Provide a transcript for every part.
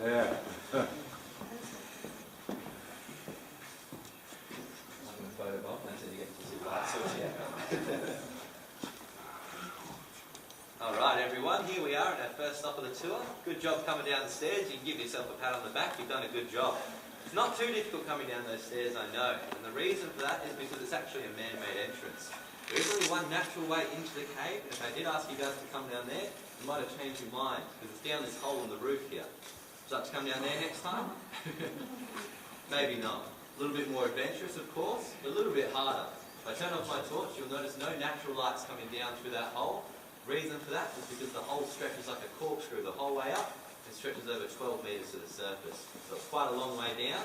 Yeah. Alright everyone, here we are at our first stop of the tour. Good job coming down the stairs. You can give yourself a pat on the back. You've done a good job. It's not too difficult coming down those stairs, I know. And the reason for that is because it's actually a man-made entrance. There is only one natural way into the cave. And if I did ask you guys to come down there, you might have changed your mind because it's down this hole in the roof here. Would you like to come down there next time? Maybe not. A little bit more adventurous, of course, but a little bit harder. If I turn off my torch, you'll notice no natural lights coming down through that hole. Reason for that is because the hole stretches like a corkscrew the whole way up and stretches over 12 metres to the surface. So it's quite a long way down.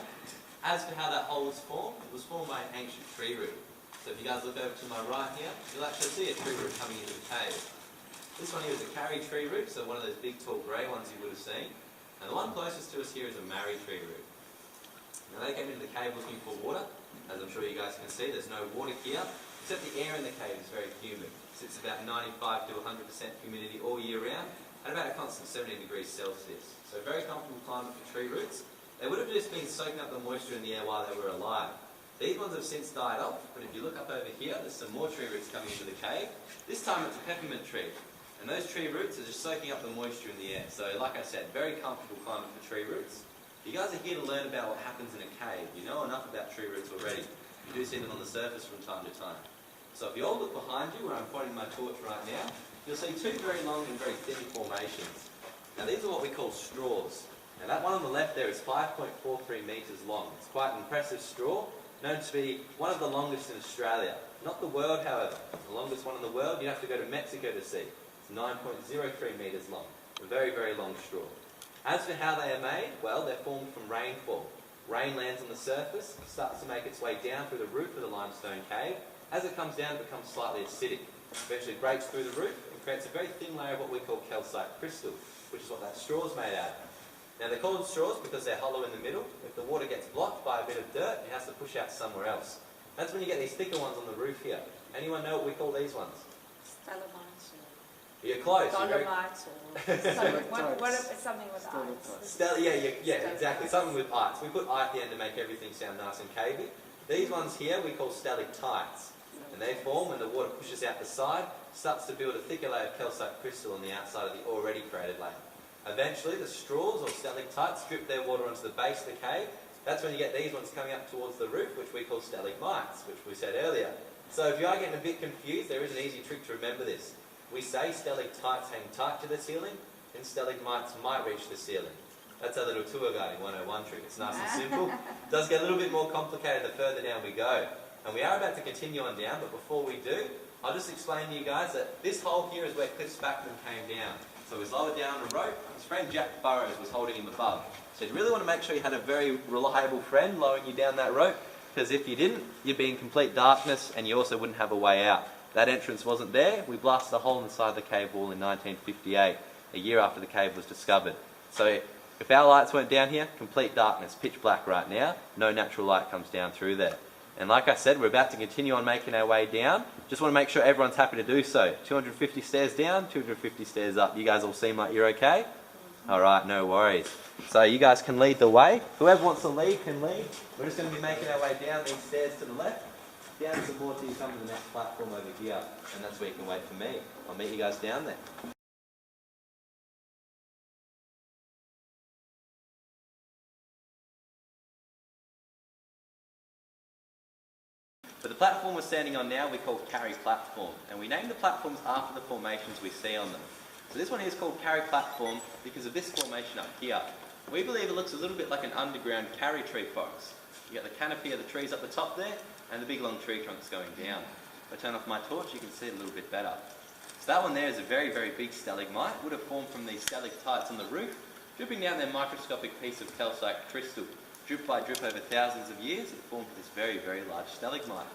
As for how that hole was formed, it was formed by an ancient tree root. So if you guys look over to my right here, you'll actually see a tree root coming into the cave. This one here is a carry tree root, so one of those big tall grey ones you would have seen. And the one closest to us here is a marri tree root. Now they came into the cave looking for water. As I'm sure you guys can see, there's no water here, except the air in the cave is very humid. It's about 95 to 100% humidity all year round at about a constant 70 degrees Celsius. So very comfortable climate for tree roots. They would have just been soaking up the moisture in the air while they were alive. These ones have since died off, but if you look up over here, there's some more tree roots coming into the cave. This time it's a peppermint tree. And those tree roots are just soaking up the moisture in the air. So like I said, very comfortable climate for tree roots. You guys are here to learn about what happens in a cave. You know enough about tree roots already. You do see them on the surface from time to time. So if you all look behind you, where I'm pointing my torch right now, you'll see two very long and very thin formations. Now these are what we call straws. Now that one on the left there is 5.43 metres long. It's quite an impressive straw, known to be one of the longest in Australia. Not the world, however. The longest one in the world, you have to go to Mexico to see. It's 9.03 metres long. A very, very long straw. As for how they are made, well, they're formed from rainfall. Rain lands on the surface, starts to make its way down through the roof of the limestone cave. As it comes down, it becomes slightly acidic. Eventually breaks through the roof and creates a very thin layer of what we call calcite crystal, which is what that straw is made out of. Now they're called straws because they're hollow in the middle. If the water gets blocked by a bit of dirt, it has to push out somewhere else. That's when you get these thicker ones on the roof here. Anyone know what we call these ones? Stalagmites. You're close. Dolomites or something with ice. Yeah, exactly. Something with ice. We put I at the end to make everything sound nice and cavey. These ones here we call stalactites. And they form when the water pushes out the side, starts to build a thicker layer of calcite crystal on the outside of the already created layer. Eventually the straws or stalactites drip their water onto the base of the cave. That's when you get these ones coming up towards the roof, which we call stalagmites, which we said earlier. So if you are getting a bit confused, there is an easy trick to remember this. We say stalactites hang tight to the ceiling, and stalagmites might reach the ceiling. That's our little tour guiding 101 trick. It's nice and simple. It does get a little bit more complicated the further down we go. And we are about to continue on down, but before we do, I'll just explain to you guys that this hole here is where Cliff Spackman came down. So he was lowered down on a rope. His friend Jack Burrows was holding him above. So you really want to make sure you had a very reliable friend lowering you down that rope, because if you didn't, you'd be in complete darkness and you also wouldn't have a way out. That entrance wasn't there. We blasted a hole inside the cave wall in 1958, a year after the cave was discovered. So if our lights weren't down here, complete darkness, pitch black right now, no natural light comes down through there. And like I said, we're about to continue on making our way down. Just want to make sure everyone's happy to do so. 250 stairs down, 250 stairs up. You guys all seem like you're okay? Alright, no worries. So you guys can lead the way. Whoever wants to lead can lead. We're just going to be making our way down these stairs to the left. Down some more till you come to the next platform over here. And that's where you can wait for me. I'll meet you guys down there. But the platform we're standing on now we call Carry Platform, and we name the platforms after the formations we see on them. So this one here is called Carry Platform because of this formation up here. We believe it looks a little bit like an underground carry tree forest. You get the canopy of the trees up the top there, and the big long tree trunks going down. If I turn off my torch you can see it a little bit better. So that one there is a very, very big stalagmite. It would have formed from these stalactites on the roof, dripping down their microscopic piece of calcite crystal. Drip by drip over thousands of years, it formed this very, very large stalagmite.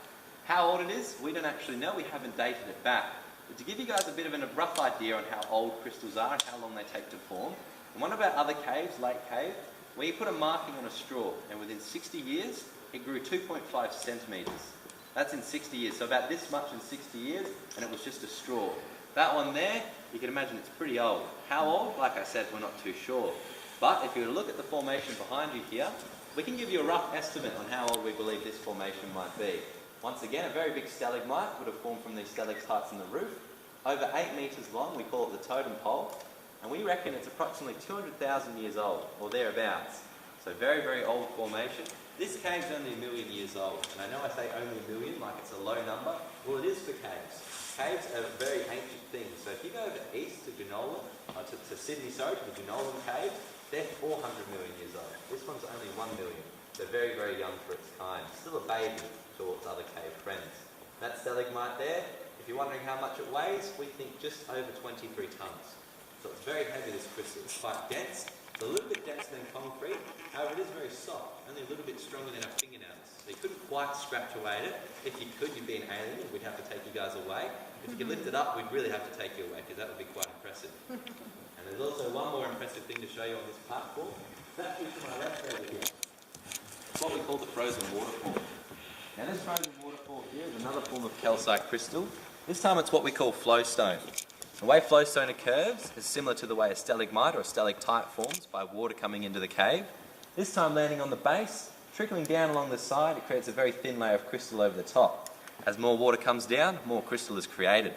How old it is, we don't actually know, we haven't dated it back. But to give you guys a bit of a rough idea on how old crystals are and how long they take to form, in one of our other caves, Lake Cave, we put a marking on a straw, and within 60 years, it grew 2.5 centimetres. That's in 60 years, so about this much in 60 years, and it was just a straw. That one there, you can imagine it's pretty old. How old? Like I said, we're not too sure. But if you were to look at the formation behind you here, we can give you a rough estimate on how old we believe this formation might be. Once again, a very big stalagmite would have formed from these stalactites in the roof. Over 8 metres long, we call it the totem pole, and we reckon it's approximately 200,000 years old, or thereabouts. So very, very old formation. This cave's only 1 million years old, and I know I say only 1 million like it's a low number. Well, it is for caves. Caves are very ancient things. So if you go over east to Genolan, to Sydney, sorry, to the Genolan Cave, they're 400 million years old. This one's only 1 million. So very, very young for its kind. Still a baby to its other cave friends. That stalagmite there, if you're wondering how much it weighs, we think just over 23 tonnes. So it's very heavy, this crystal. It's quite dense. It's a little bit denser than concrete. However, it is very soft, only a little bit stronger than our fingernails. So you couldn't quite scratch away at it. If you could, you'd be an alien. We'd have to take you guys away. If you could lift it up, we'd really have to take you away, because that would be quite impressive. And there's also one more impressive thing to show you on this platform. That is to my left over here. It's what we call the frozen waterfall. Now this frozen waterfall here is another form of calcite crystal. This time it's what we call flowstone. The way flowstone occurs is similar to the way a stalagmite or a stalactite forms by water coming into the cave. This time landing on the base, trickling down along the side, it creates a very thin layer of crystal over the top. As more water comes down, more crystal is created.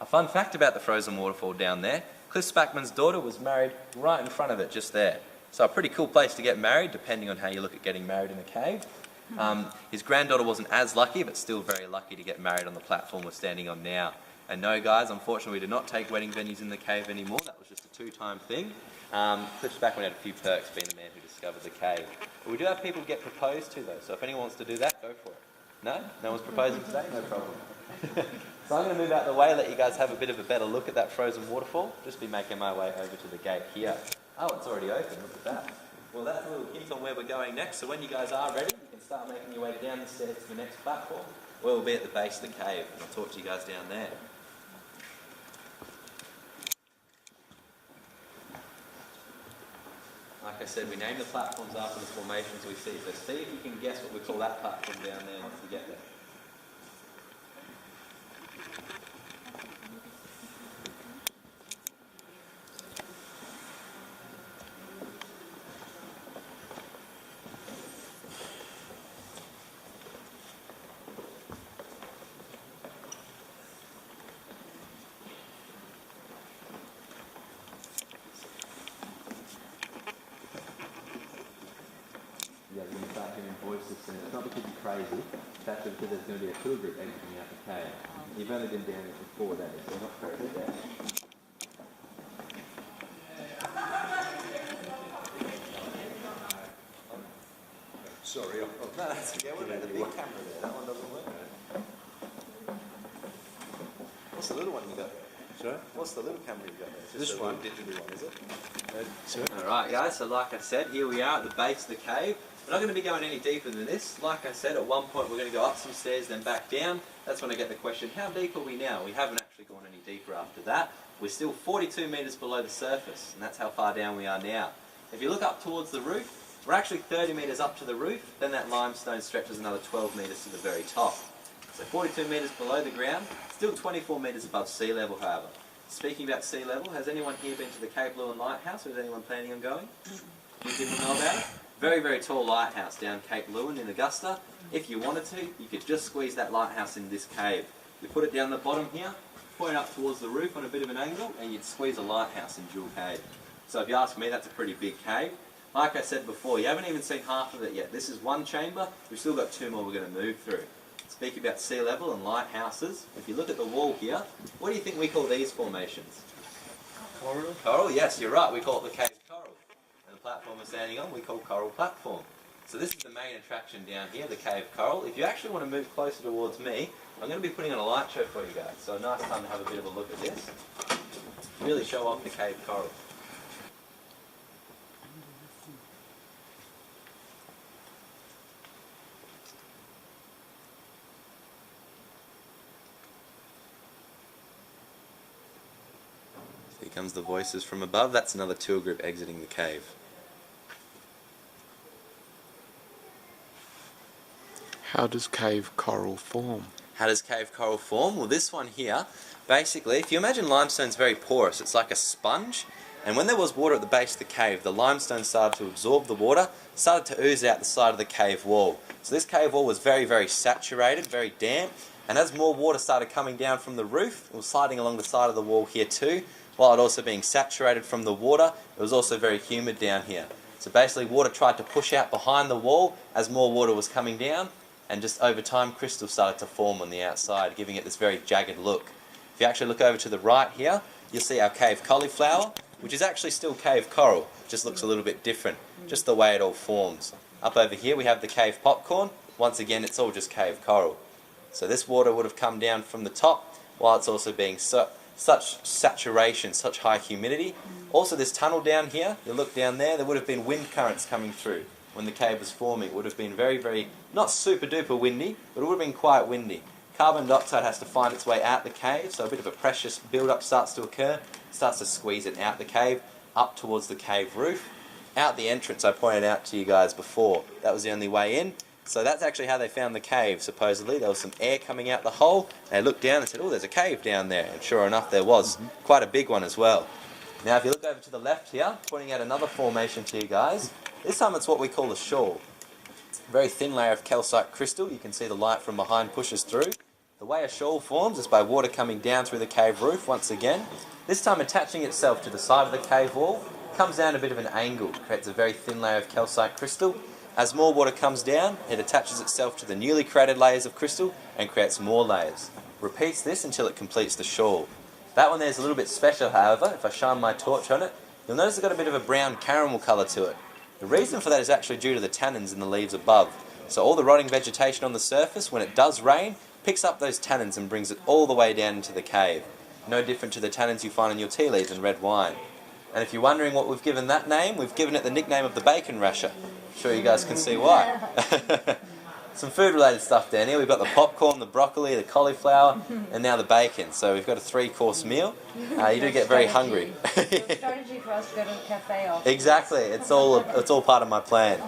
A fun fact about the frozen waterfall down there, Cliff Spackman's daughter was married right in front of it, just there. So a pretty cool place to get married, depending on how you look at getting married in a cave. His granddaughter wasn't as lucky, but still very lucky to get married on the platform we're standing on now. And no, guys, unfortunately we do not take wedding venues in the cave anymore. That was just a two-time thing. Cliff Spackman had a few perks being the man who discovered the cave. But we do have people get proposed to, though, so if anyone wants to do that, go for it. No? No one's proposing today? No problem. So I'm going to move out the way, let you guys have a bit of a better look at that frozen waterfall. Just be making my way over to the gate here. Oh, it's already open, look at that. Well, that's a little hint on where we're going next, so when you guys are ready, you can start making your way down the stairs to the next platform, where we'll be at the base of the cave, and I'll talk to you guys down there. Like I said, we name the platforms after the formations we see, so see if you can guess what we call that platform down there once we get there. Yeah, we're going to start hearing voices soon. It's not because you're crazy, it's actually because there's going to be a tour group exiting out the cave. You've only been down here for 4 days, so you're not crazy yet. Sorry, No, that's okay. What about the big camera there? That one doesn't work. What's the little one you got there? sorry? What's the little camera you got there? It's just This a one. digital one, is it? Sorry? Alright guys, so like I said, here we are at the base of the cave. We're not going to be going any deeper than this. Like I said, at one point we're going to go up some stairs, then back down. That's when I get the question, how deep are we now? We haven't actually gone any deeper after that. We're still 42 metres below the surface, and that's how far down we are now. If you look up towards the roof, we're actually 30 metres up to the roof, then that limestone stretches another 12 metres to the very top. So 42 metres below the ground, still 24 metres above sea level, however. Speaking about sea level, has anyone here been to the Cape Lewin Lighthouse, or is anyone planning on going? You didn't know about it? Very, very tall lighthouse down Cape Lewin in Augusta. If you wanted to, you could just squeeze that lighthouse in this cave. You put it down the bottom here, point up towards the roof on a bit of an angle, and you'd squeeze a lighthouse in Jewel Cave. So if you ask me, that's a pretty big cave. Like I said before, you haven't even seen half of it yet. This is one chamber, we've still got 2 more we're going to move through. Speaking about sea level and lighthouses, if you look at the wall here, what do you think we call these formations? Coral? Coral, yes, you're right, we call it the Cave Coral. And the platform we're standing on, we call Coral Platform. So this is the main attraction down here, the Cave Coral. If you actually want to move closer towards me, I'm going to be putting on a light show for you guys. So a nice time to have a bit of a look at this. Really show off the Cave Coral. Here comes the voices from above. That's another tour group exiting the cave. How does cave coral form? How does cave coral form? Well, this one here, basically, if you imagine limestone's very porous, it's like a sponge, And when there was water at the base of the cave, the limestone started to absorb the water, started to ooze out the side of the cave wall. So this cave wall was very, very saturated, very damp, and as more water started coming down from the roof, it was sliding along the side of the wall here too, while it also being saturated from the water, it was also very humid down here. So basically water tried to push out behind the wall as more water was coming down, and just over time crystals started to form on the outside, giving it this very jagged look. If you actually look over to the right here, you'll see our cave cauliflower, which is actually still cave coral, just looks a little bit different, just the way it all forms. Up over here we have the cave popcorn, once again it's all just cave coral. So this water would have come down from the top, while it's also being such saturation, such high humidity. Also this tunnel down here, you look down there, there would have been wind currents coming through. When the cave was forming, it would have been very, very, not super duper windy, but it would have been quite windy. Carbon dioxide has to find its way out the cave, so a bit of a pressure build-up starts to occur, starts to squeeze it out the cave, up towards the cave roof. Out the entrance, I pointed out to you guys before, that was the only way in. So that's actually how they found the cave, supposedly. There was some air coming out the hole, they looked down and said, oh, there's a cave down there, and sure enough there was, quite a big one as well. Now if you look over to the left here, pointing out another formation to you guys, this time it's what we call a shoal. Very thin layer of calcite crystal, you can see the light from behind pushes through. The way a shoal forms is by water coming down through the cave roof once again, this time attaching itself to the side of the cave wall, comes down a bit of an angle, creates a very thin layer of calcite crystal. As more water comes down, it attaches itself to the newly created layers of crystal and creates more layers. Repeats this until it completes the shoal. That one there is a little bit special, however. If I shine my torch on it, you'll notice it's got a bit of a brown caramel colour to it. The reason for that is actually due to the tannins in the leaves above. So all the rotting vegetation on the surface, when it does rain, picks up those tannins and brings it all the way down into the cave. No different to the tannins you find in your tea leaves and red wine. And if you're wondering what we've given that name, we've given it the nickname of the bacon rasher. I'm sure you guys can see why. Some food-related stuff down here. We've got the popcorn, the broccoli, the cauliflower, and now the bacon. So we've got a 3-course meal. You do get very hungry. Strategy for us to go to the cafe after. Exactly. It's all part of my plan.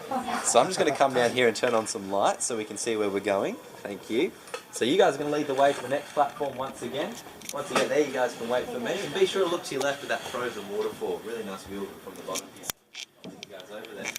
So I'm just going to come down here and turn on some lights so we can see where we're going. Thank you. So you guys are going to lead the way to the next platform once again. Once you get there, you guys can wait for me. And be sure to look to your left at that frozen waterfall. Really nice view of it from the bottom here. I'll take you guys over there.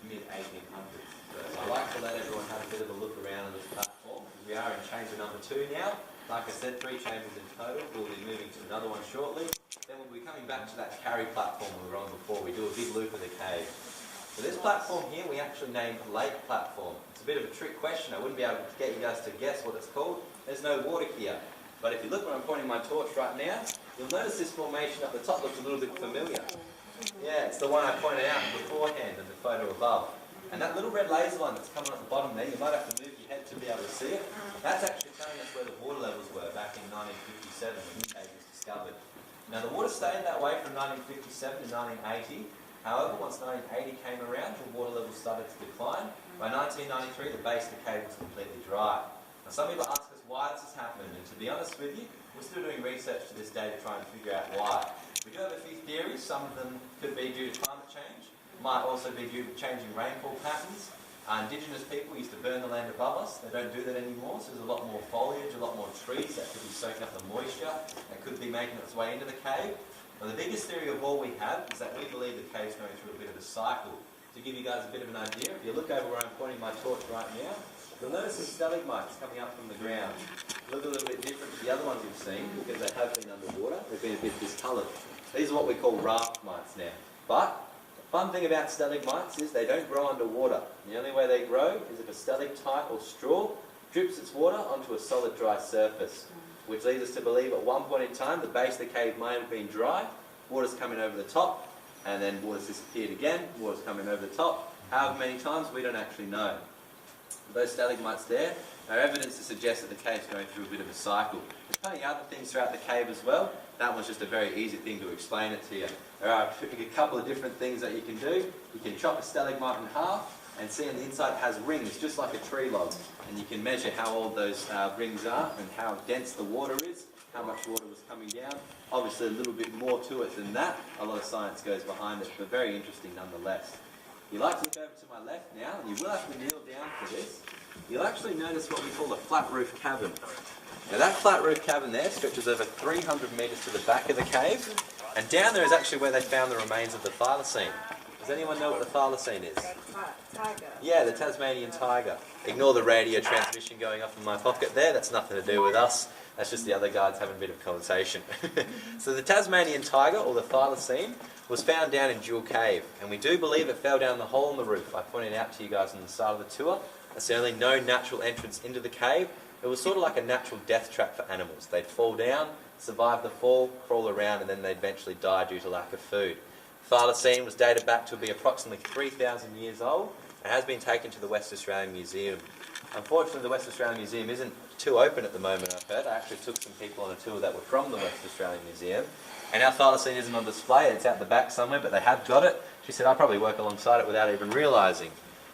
Mid-1800s. So I like to let everyone have a bit of a look around on this platform, because we are in chamber number 2 now, Like I said, 3 chambers in total. We'll be moving to another one shortly. Then we'll be coming back to that carry platform we were on before. We do a big loop of the cave. So this platform here we actually named Lake Platform. It's a bit of a trick question. I wouldn't be able to get you guys to guess what it's called. There's no water here. But if you look where I'm pointing my torch right now, you'll notice this formation up the top looks a little bit familiar. Yeah, it's the one I pointed out beforehand in the photo above. And that little red laser line that's coming at the bottom there, you might have to move your head to be able to see it. That's actually telling us where the water levels were back in 1957 when the cave was discovered. Now the water stayed that way from 1957 to 1980. However, once 1980 came around, the water levels started to decline. By 1993, the base of the cave was completely dry. Now some people ask us why this has happened, and to be honest with you, we're still doing research to this day to try and figure out why. We do have a few theories. Some of them could be due to climate change, might also be due to changing rainfall patterns. Indigenous people used to burn the land above us. They don't do that anymore, so there's a lot more foliage, a lot more trees that could be soaking up the moisture, that could be making its way into the cave. Well, the biggest theory of all we have is that we believe the cave's going through a bit of a cycle. To give you guys a bit of an idea, if you look over where I'm pointing my torch right now, you'll notice some stalagmites coming up from the ground. Look a little bit different to the other ones you've seen because they have been underwater. They've been a bit discoloured. These are what we call raft mites now. But the fun thing about stalagmites is they don't grow underwater. The only way they grow is if a stalactite or straw drips its water onto a solid dry surface, which leads us to believe at one point in time the base of the cave may have been dry, water's coming over the top, and then water's disappeared again, water's coming over the top. However many times, we don't actually know. Those stalagmites there are evidence to suggest that the cave's going through a bit of a cycle. There's plenty of other things throughout the cave as well. That one's just a very easy thing to explain it to you. There are a couple of different things that you can do. You can chop a stalagmite in half and see on the inside it has rings, just like a tree log. And you can measure how old those rings are and how dense the water is, how much water was coming down. Obviously a little bit more to it than that. A lot of science goes behind it, but very interesting nonetheless. You like to look over to my left now, and you will have to kneel down for this. You'll actually notice what we call a flat roof cavern. Now that flat roof cavern there stretches over 300 metres to the back of the cave, and down there is actually where they found the remains of the thylacine. Does anyone know what the thylacine is? Tiger. Yeah, the Tasmanian tiger. Ignore the radio transmission going off in my pocket there, that's nothing to do with us. That's just the other guys having a bit of conversation. So the Tasmanian tiger, or the thylacine, was found down in Jewel Cave, and we do believe it fell down the hole in the roof. I pointed out to you guys on the start of the tour. That's the only known natural entrance into the cave. It was sort of like a natural death trap for animals. They'd fall down, survive the fall, crawl around, and then they'd eventually die due to lack of food. Thylacine was dated back to be approximately 3,000 years old and has been taken to the West Australian Museum. Unfortunately, the West Australian Museum isn't too open at the moment, I've heard. I actually took some people on a tour that were from the West Australian Museum, and our thylacine isn't on display. It's out the back somewhere, but they have got it. She said, I'll probably work alongside it without even realising.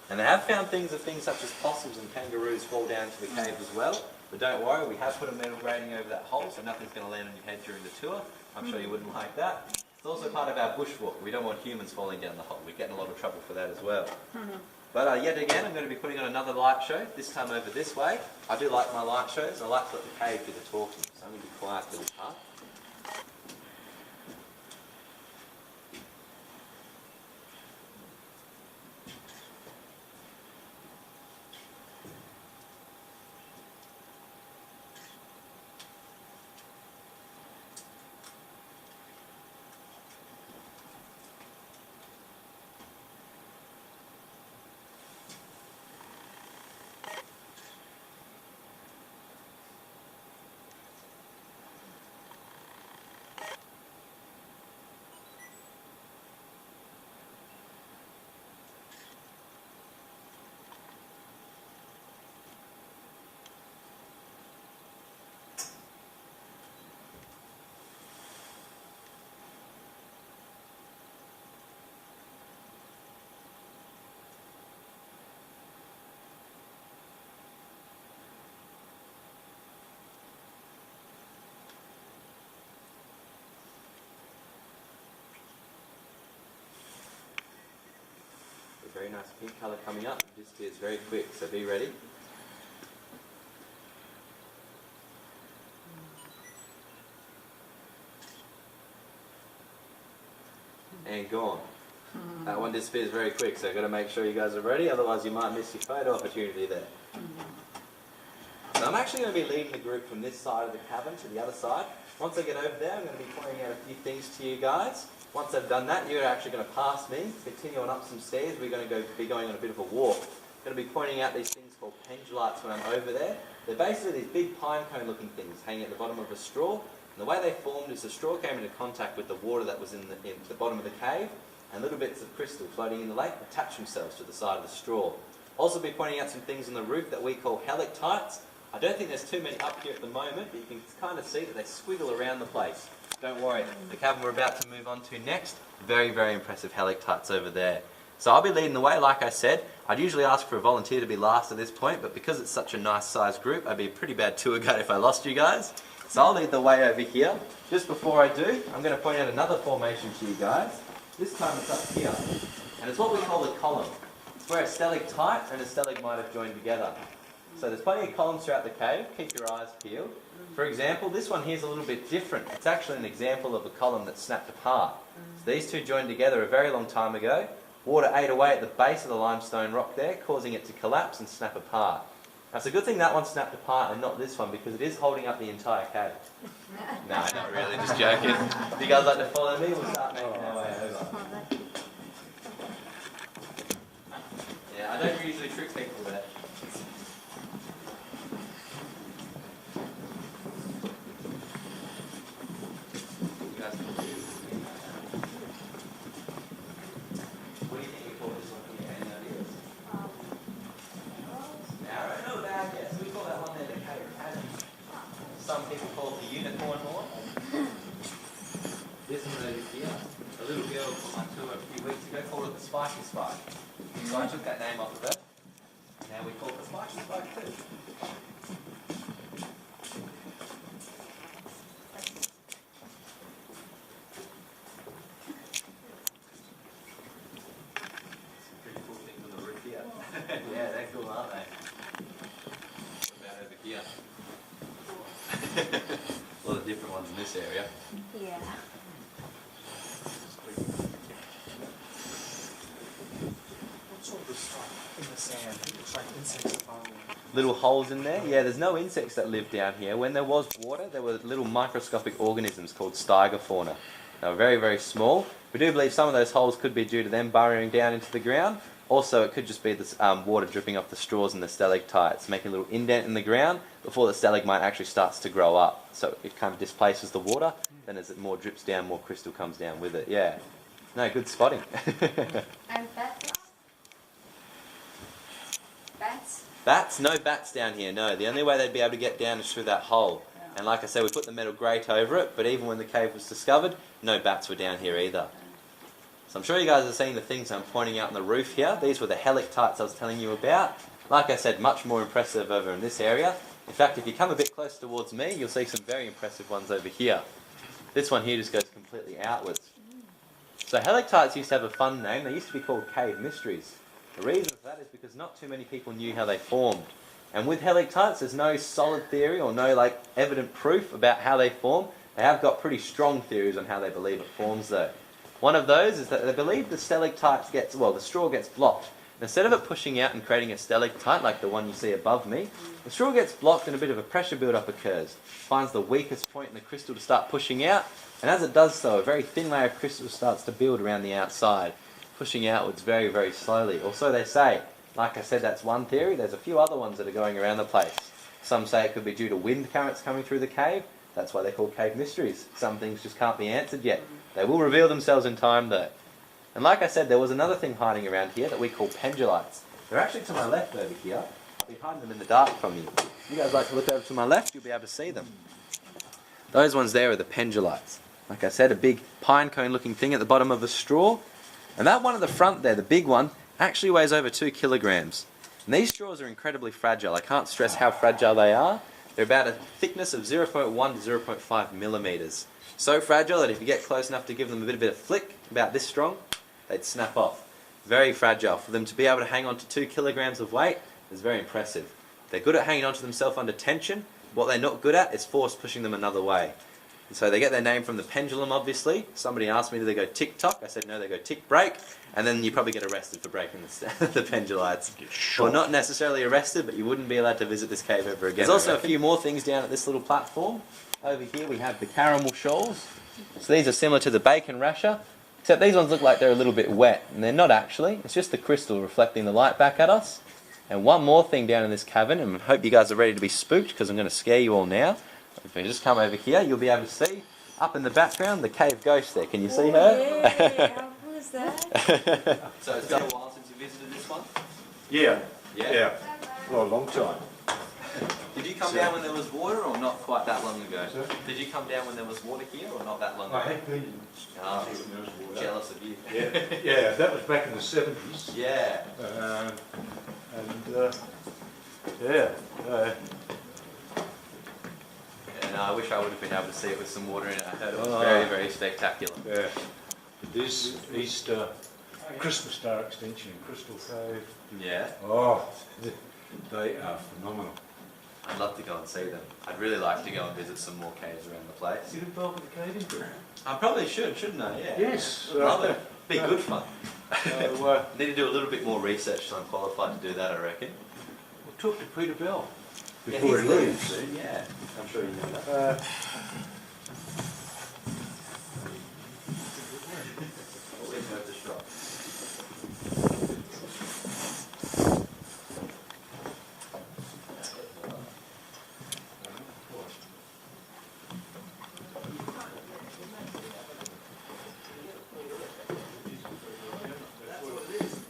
And they have found things such as possums and kangaroos fall down to the cave as well. But don't worry, we have put a metal grating over that hole, so nothing's going to land on your head during the tour. I'm sure you wouldn't like that. It's also part of our bushwalk. We don't want humans falling down the hole. We get in a lot of trouble for that as well. But yet again, I'm going to be putting on another light show, this time over this way. I do like my light shows. I like to let the cave do the talking, so I'm going to be quiet for this part. Very nice pink colour coming up. It disappears very quick, so be ready. And gone. That one disappears very quick, so I've got to make sure you guys are ready, otherwise you might miss your photo opportunity there. So So I'm actually going to be leading the group from this side of the cabin to the other side. Once I get over there, I'm going to be pointing out a few things to you guys. Once I've done that, you're actually going to pass me, continue on up some stairs. We're going to be going on a bit of a walk. I'm going to be pointing out these things called pendulites when I'm over there. They're basically these big pine cone looking things hanging at the bottom of a straw. And the way they formed is the straw came into contact with the water that was in the bottom of the cave, and little bits of crystal floating in the lake attach themselves to the side of the straw. Also be pointing out some things on the roof that we call helictites. I don't think there's too many up here at the moment, but you can kind of see that they squiggle around the place. Don't worry, the cabin we're about to move on to next, very, very impressive helictites over there. So I'll be leading the way, like I said. I'd usually ask for a volunteer to be last at this point, but because it's such a nice sized group, I'd be a pretty bad tour guide if I lost you guys. So I'll lead the way over here. Just before I do, I'm going to point out another formation to you guys. This time it's up here, and it's what we call a column. It's where a stalactite and a stalagmite have joined together. So there's plenty of columns throughout the cave. Keep your eyes peeled. For example, this one here is a little bit different. It's actually an example of a column that's snapped apart. So these two joined together a very long time ago. Water ate away at the base of the limestone rock there, causing it to collapse and snap apart. Now it's a good thing that one snapped apart and not this one, because it is holding up the entire cave. No, not really, just joking. If you guys like to follow me, we'll start making our way over. Yeah, I don't usually trick people there. You guys can do this. What do you think we call this one here? Any ideas? Arrow? No, bad guess. We call that one there the cave pattern. Some people call it the unicorn horn. This one over here, a little girl from my tour a few weeks ago called it the spiky spike. So I took that name off of it. Now we call it the spiky spike too. Some pretty cool things on the roof here. Yeah, they're cool, aren't they? What about over here? A lot of different ones in this area. Yeah. What's all this stuff in the sand? It's like insects following. Little holes in there? Yeah, there's no insects that live down here. When there was water, there were little microscopic organisms called stygofauna. They were very, very small. We do believe some of those holes could be due to them burrowing down into the ground. Also, it could just be this water dripping off the straws and the stalactites, making a little indent in the ground before the stalagmite actually starts to grow up. So it kind of displaces the water, then as it more drips down, more crystal comes down with it. Yeah. No, good spotting. And bats? Bats? Bats? No bats down here, no. The only way they'd be able to get down is through that hole. And like I said, we put the metal grate over it, but even when the cave was discovered, no bats were down here either. So I'm sure you guys are seeing the things I'm pointing out on the roof here. These were the helictites I was telling you about. Like I said, much more impressive over in this area. In fact, if you come a bit closer towards me, you'll see some very impressive ones over here. This one here just goes completely outwards. So helictites used to have a fun name. They used to be called cave mysteries. The reason for that is because not too many people knew how they formed. And with helictites, there's no solid theory or no evident proof about how they form. They have got pretty strong theories on how they believe it forms though. One of those is that they believe the stalactites the straw gets blocked. Instead of it pushing out and creating a stalactite like the one you see above me, the straw gets blocked and a bit of a pressure build-up occurs. Finds the weakest point in the crystal to start pushing out, and as it does so, a very thin layer of crystal starts to build around the outside, pushing outwards very, very slowly. Or so they say. Like I said, that's one theory. There's a few other ones that are going around the place. Some say it could be due to wind currents coming through the cave. That's why they're called cave mysteries. Some things just can't be answered yet. They will reveal themselves in time though. And like I said, there was another thing hiding around here that we call pendulites. They're actually to my left over here. I'll be hiding them in the dark from you. If you guys like to look over to my left, you'll be able to see them. Those ones there are the pendulites. Like I said, a big pine cone looking thing at the bottom of a straw. And that one at the front there, the big one, actually weighs over 2 kilograms. And these straws are incredibly fragile. I can't stress how fragile they are. They're about a thickness of 0.1 to 0.5 millimeters. So fragile that if you get close enough to give them a bit of flick, about this strong, they'd snap off. Very fragile. For them to be able to hang on to 2 kilograms of weight is very impressive. They're good at hanging on to themselves under tension. What they're not good at is force pushing them another way. So they get their name from the pendulum, obviously. Somebody asked me, do they go tick-tock? I said, no, they go tick-break. And then you probably get arrested for breaking the pendulites. Well, not necessarily arrested, but you wouldn't be allowed to visit this cave ever again. There's also a few more things down at this little platform. Over here we have the caramel shoals. So these are similar to the bacon rasher, except these ones look like they're a little bit wet, and they're not actually. It's just the crystal reflecting the light back at us. And one more thing down in this cavern, and I hope you guys are ready to be spooked because I'm going to scare you all now. If you just come over here, you'll be able to see, up in the background, the cave ghost there. Can you see her? Yeah, who's that? So it's been a while since you visited this one? Yeah. Yeah? Yeah. Well, a long time. Did you come down when there was water or not quite that long ago? Did you come down when there was water here or not that long ago? I had been. Oh, jealous of you. Yeah. Yeah, that was back in the 70s. Yeah. Yeah. And I wish I would have been able to see it with some water in it. I heard it was Oh. very, very spectacular. Yeah. This Easter Christmas Star Extension in Crystal Cave. Yeah. Oh, they are phenomenal. I'd love to go and see them. I'd really like to go and visit some more caves around the place. You involved with the cave? I probably should, shouldn't I? Yeah. Yes. I'd love it. Be good fun. So, Need to do a little bit more research so I'm qualified to do that, I reckon. we'll talk to Peter Bell Yeah, before he's he leaving leaves. soon, yeah. I'm sure you know that. Always know the shop.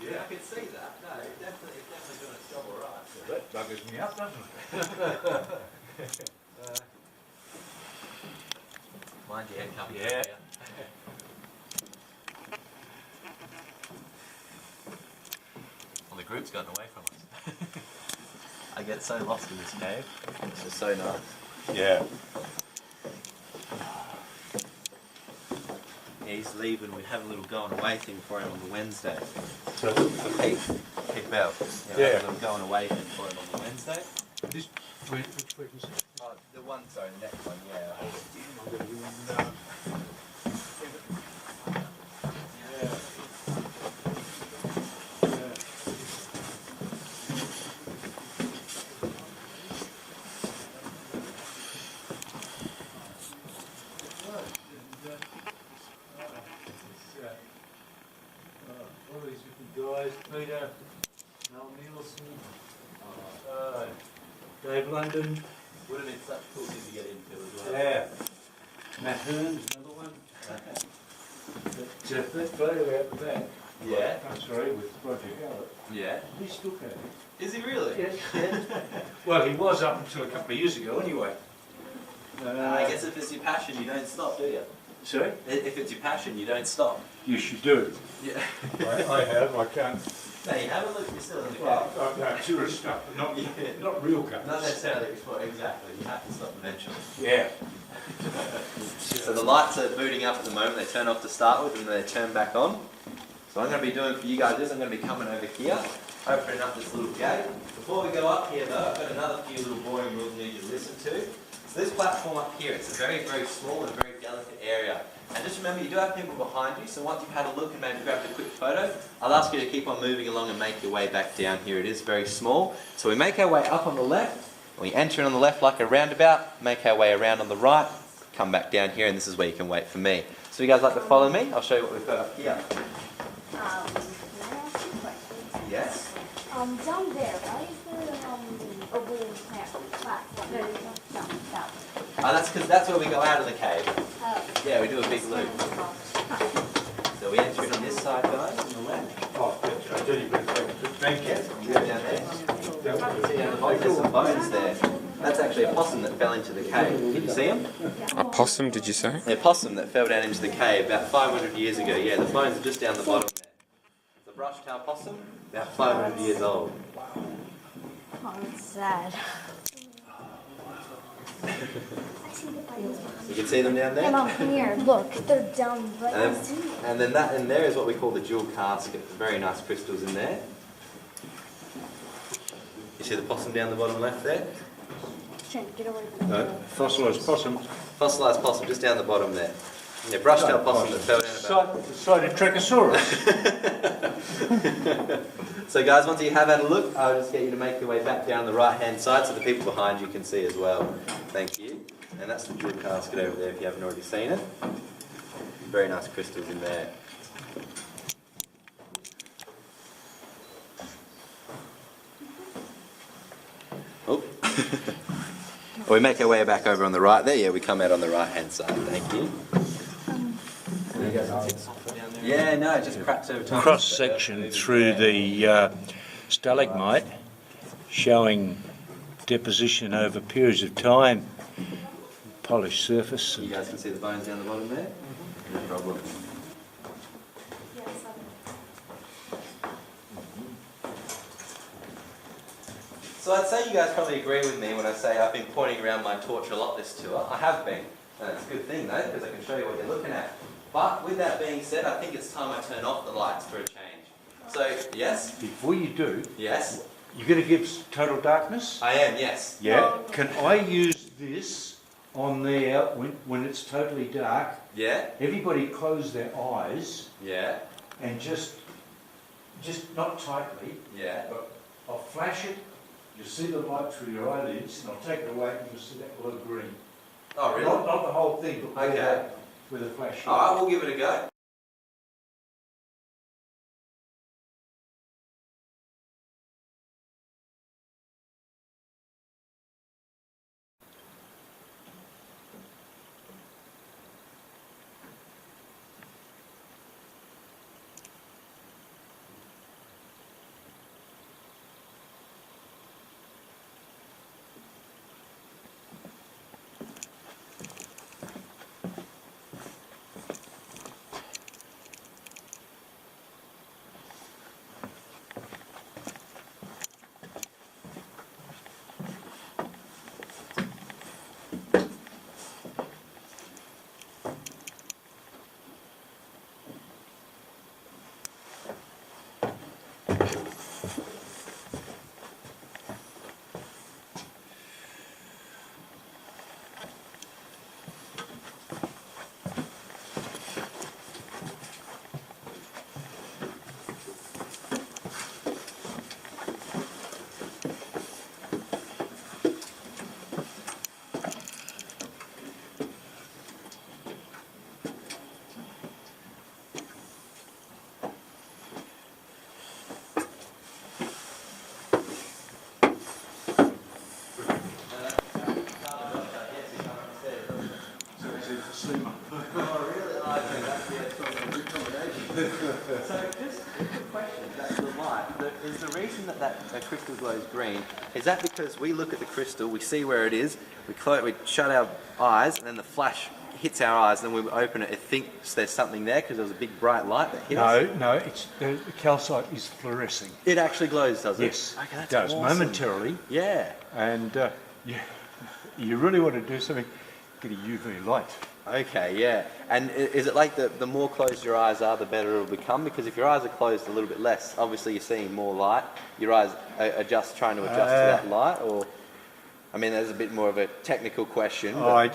Yeah, I can see that. No, it's definitely doing its job all right. That buggers me up, doesn't it? Mind your head coming Yeah. up here. Well, the group's gotten away from us. I get so lost in this cave. This is so nice. Yeah. Yeah, he's leaving. We have a little going away thing for him on the Wednesday. So, For Pete. Pete Bell. Yeah. We Yeah. have a little going away thing for him on the Wednesday. this, which frequency? Oh, the one, sorry, the next one, yeah. I'm going to be in, all these different guys, Peter, Mel Nielsen, Dave London, Would have been such a cool thing to get into as well. yeah, Matt Hearns, another one. That photo out the back. Yeah. I'm sorry, with Roger Howard. Yeah. He's still going. Is he really? Yes. Well, he was up until a couple of years ago, anyway. I guess if it's your passion, you don't stop, do you? Sorry? If it's your passion, you don't stop. You should do. Yeah. I have. I can't. No, you have a look. You're still in the cave. Well, no, tourist stuff, but not, not real colours. Not necessarily explore, exactly. You have to stop eventually. Yeah. So the lights are booting up at the moment. They turn off to start with and they turn back on. So what I'm going to be doing for you guys is I'm going to be coming over here, opening up this little gate. Before we go up here though, I've got another few little boring rules I need you to listen to. So this platform up here, it's a very, very small and very delicate area. And just remember, you do have people behind you, so once you've had a look and maybe grabbed a quick photo, I'll ask you to keep on moving along and make your way back down here. It is very small. So we make our way up on the left, we enter in on the left like a roundabout, make our way around on the right, come back down here, and this is where you can wait for me. So you guys like to follow me? I'll show you what we've got up here. Can I ask you a question? Yes? Down there, why is there a wooden platform? No, that one. That's because that's where we go out of the cave. Oh. Yeah, we do a big loop. So we enter in on this side, guys, on the left. Oh, I tell you, thank you. We go down there. See down the bottom, there's some bones there. That's actually a possum that fell into the cave. Can you see him? A possum, did you say? A possum that fell down into the cave about 500 years ago. Yeah, the bones are just down the bottom there. The brush-tail possum, about 500 years old. Oh, that's sad. You can see them down there? And on here, look, they're down right And next to me. and then that in there is what we call the jewel casket. Very nice crystals in there. You see the possum down the bottom left there? Trying to get away from No, the fossilised possums. Fossilised possum, just down the bottom there. Yeah, brush-tail possum that fell down about. The side of Trachosaurus. So guys, once you have had a look, I'll just get you to make your way back down the right-hand side so the people behind you can see as well. Thank you. And that's the jewel casket over there if you haven't already seen it. Very nice crystals in there. Oh. We make our way back over on the right there. Yeah, we come out on the right-hand side. Thank you. Yeah, no, it just cracks over time. Cross section through the stalagmite, showing deposition over periods of time, polished surface. You guys can see the bones down the bottom there? No problem. So I'd say you guys probably agree with me when I say I've been pointing around my torch a lot this tour. I have been. And it's a good thing though, because I can show you what you're looking at. But with that being said, I think it's time I turn off the lights for a change. So, yes? Before you do, Yes? you're going to give total darkness? I am, yes. Yeah. Can I use this on there when it's totally dark? Yeah? Everybody close their eyes Yeah? and just not tightly, Yeah? but I'll flash it. You'll see the light through your eyelids, and I'll take it away and you'll see that glow green. Oh, really? Not the whole thing, but Okay. with a flash. Alright, we'll give it a go. So just a quick question, that's the light. Is the reason that crystal glows green, is that because we look at the crystal, we see where it is, we shut our eyes, and then the flash hits our eyes, and then when we open it, it thinks there's something there because there was a big bright light that hit us? No, it's the calcite is fluorescing. It actually glows, does it? Yes, Okay, that's it does, awesome. momentarily. Yeah. And you really want to do something, get a UV light. Okay, yeah. And is it like the more closed your eyes are, the better it'll become? Because if your eyes are closed a little bit less, obviously you're seeing more light. Your eyes are trying to adjust to that light, or... I mean, there's a bit more of a technical question. I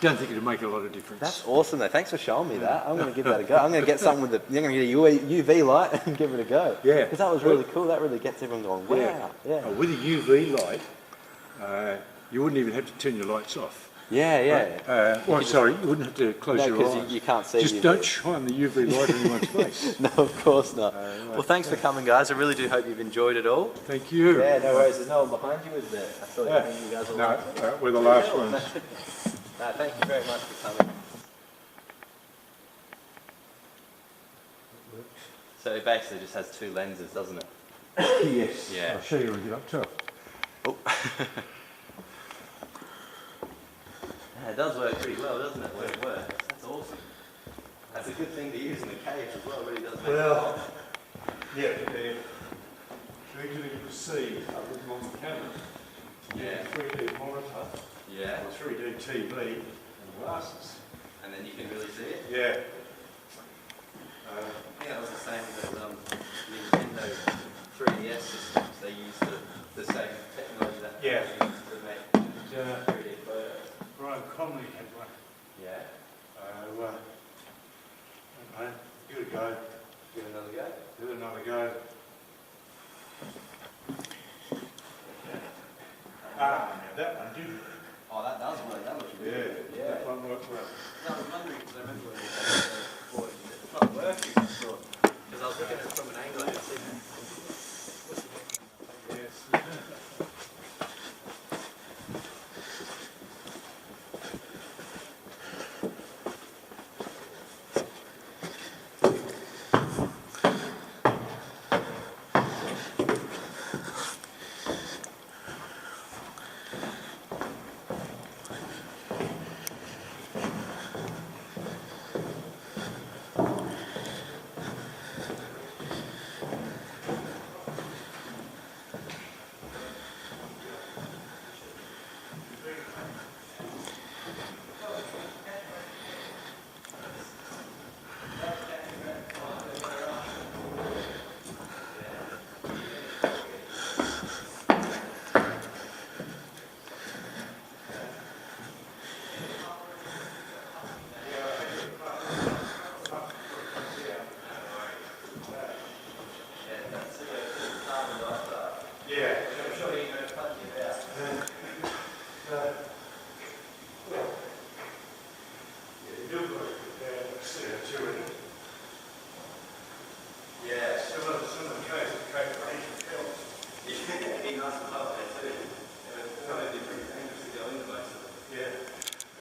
don't think it'll make a lot of difference. That's awesome, though. Thanks for showing me that. I'm going to give that a go. I'm going to get something with I'm going to get a UV light and give it a go. Yeah. Because that was really cool. That really gets everyone going, wow. Yeah. With a UV light, you wouldn't even have to turn your lights off. Yeah, yeah. Sorry, you wouldn't have to close your eyes. because you can't see Just UV. don't shine the UV light in anyone's face. No, of course not. Well, thanks for coming, guys. I really do hope you've enjoyed it all. Thank you. Yeah, no worries. There's no one behind you, is there? I thought you guys were... No, we're the last ones. No, thank you very much for coming. So it basically just has two lenses, doesn't it? Yes. Yeah. I'll show you when we get up top. Oh. Yeah, it does work pretty well, doesn't it? When it works. That's awesome. That's a good thing to use in the cave as well. It really does make Well, yeah, they're easy to see other than on the camera. Yeah. 3D monitor, Yeah. or 3D TV, and glasses. And then you can really see it. Yeah. I think that was the same with those Nintendo 3DS systems. They used the same technology that Yeah. they used to make 3D photos. Brian Conley had one. Yeah. I don't know, give it a go. Give it another go. Give it another go. Now that one did. Oh, that does work. That looks Yeah.